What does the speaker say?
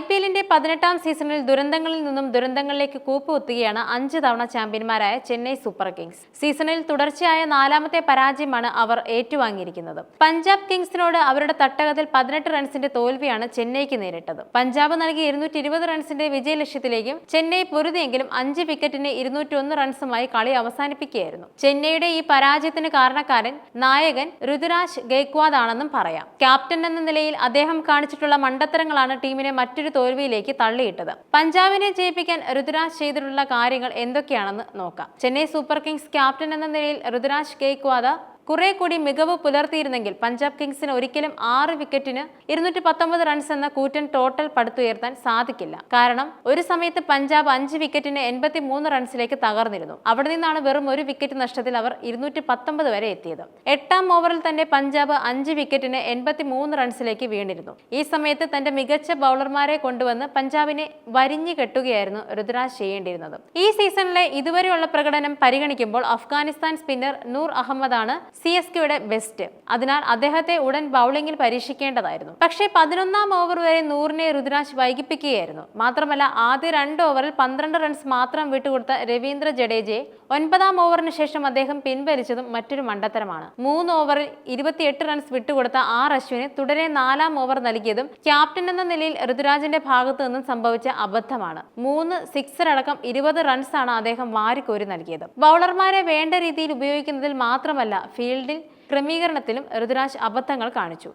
IPL-ന്റെ 18ാം സീസണിൽ ദുരന്തങ്ങളിൽ നിന്നും ദുരന്തങ്ങളിലേക്ക് കൂപ്പുകുത്തുകയാണ് 5 തവണ ചാമ്പ്യന്മാരായ ചെന്നൈ സൂപ്പർ കിങ്സ്. സീസണിൽ തുടർച്ചയായ 4ാമത്തെ പരാജയമാണ് അവർ ഏറ്റുവാങ്ങിയിരിക്കുന്നത്. പഞ്ചാബ് കിങ്സിനോട് അവരുടെ തട്ടകത്തിൽ 18 റൺസിന്റെ തോൽവിയാണ് ചെന്നൈക്ക് നേരിട്ടത്. പഞ്ചാബ് നൽകിയ 220 റൺസിന്റെ വിജയലക്ഷ്യത്തിലേക്കും ചെന്നൈ പൊരുതിയെങ്കിലും 5 വിക്കറ്റിന് 201 റൺസുമായി കളി അവസാനിപ്പിക്കുകയായിരുന്നു. ചെന്നൈയുടെ ഈ പരാജയത്തിന് കാരണക്കാരൻ നായകൻ ഋതുരാജ് ഗെയ്ക്വാദ് ആണെന്നും പറയാം. ക്യാപ്റ്റൻ എന്ന നിലയിൽ അദ്ദേഹം കാണിച്ചിട്ടുള്ള മണ്ടത്തരങ്ങളാണ് ടീമിനെ മറ്റൊരു തോൽവിയിലേക്ക് തള്ളിയിട്ടത്. പഞ്ചാബിനെ ജയിപ്പിക്കാൻ ഋതുരാജ് ചെയ്തിട്ടുള്ള കാര്യങ്ങൾ എന്തൊക്കെയാണെന്ന് നോക്കാം. ചെന്നൈ സൂപ്പർ കിങ്സ് ക്യാപ്റ്റൻ എന്ന നിലയിൽ ഋതുരാജ് ഗെയ്ക്വാദ് കുറെ കൂടി മികവ് പുലർത്തിയിരുന്നെങ്കിൽ പഞ്ചാബ് കിങ്സിന് ഒരിക്കലും 6 വിക്കറ്റിന് 219 റൺസ് എന്ന കൂറ്റൻ ടോട്ടൽ പടുത്തുയർത്താൻ സാധിക്കില്ല. കാരണം ഒരു സമയത്ത് പഞ്ചാബ് 5 വിക്കറ്റിന് 83 റൺസിലേക്ക് തകർന്നിരുന്നു. അവിടെ നിന്നാണ് വെറും 1 വിക്കറ്റ് നഷ്ടത്തിൽ അവർ 219 വരെ എത്തിയത്. 8ാം ഓവറിൽ തന്നെ പഞ്ചാബ് 5 വിക്കറ്റിന് 83 റൺസിലേക്ക് വീണിരുന്നു. ഈ സമയത്ത് തന്റെ മികച്ച ബൗളർമാരെ കൊണ്ടുവന്ന് പഞ്ചാബിനെ വരിഞ്ഞു കെട്ടുകയായിരുന്നു ഋതുരാജ് ചെയ്യേണ്ടിയിരുന്നത്. ഈ സീസണിലെ ഇതുവരെയുള്ള പ്രകടനം പരിഗണിക്കുമ്പോൾ അഫ്ഗാനിസ്ഥാൻ സ്പിന്നർ നൂർ അഹമ്മദ് ആണ് CSKയുടെ ബെസ്റ്റ്. അതിനാൽ അദ്ദേഹത്തെ ഉടൻ ബൗളിംഗിൽ പരീക്ഷിക്കേണ്ടതായിരുന്നു. പക്ഷേ 11ാം ഓവർ വരെ നൂറിനെ ഋതുരാജ് വൈകിപ്പിക്കുകയായിരുന്നു. മാത്രമല്ല ആദ്യ 2 ഓവറിൽ 12 റൺസ് മാത്രം വിട്ടുകൊടുത്ത രവീന്ദ്ര ജഡേജയെ 9ാം ഓവറിന് ശേഷം അദ്ദേഹം പിൻവലിച്ചതും മറ്റൊരു മണ്ടത്തരമാണ്. 3 ഓവറിൽ 28 റൺസ് വിട്ടുകൊടുത്ത അശ്വിന് തുടരെ 4ാം ഓവർ നൽകിയതും ക്യാപ്റ്റൻ എന്ന നിലയിൽ ഋതുരാജിന്റെ ഭാഗത്തു നിന്നും സംഭവിച്ച അബദ്ധമാണ്. 3 സിക്സർ അടക്കം 20 റൺസാണ് അദ്ദേഹം വാരിക്കോരി നൽകിയത്. ബൗളർമാരെ വേണ്ട രീതിയിൽ ഉപയോഗിക്കുന്നതിൽ മാത്രമല്ല ഫീൽഡിൽ ക്രമീകരണത്തിലും ഋതുരാജ് അബദ്ധങ്ങൾ കാണിച്ചു.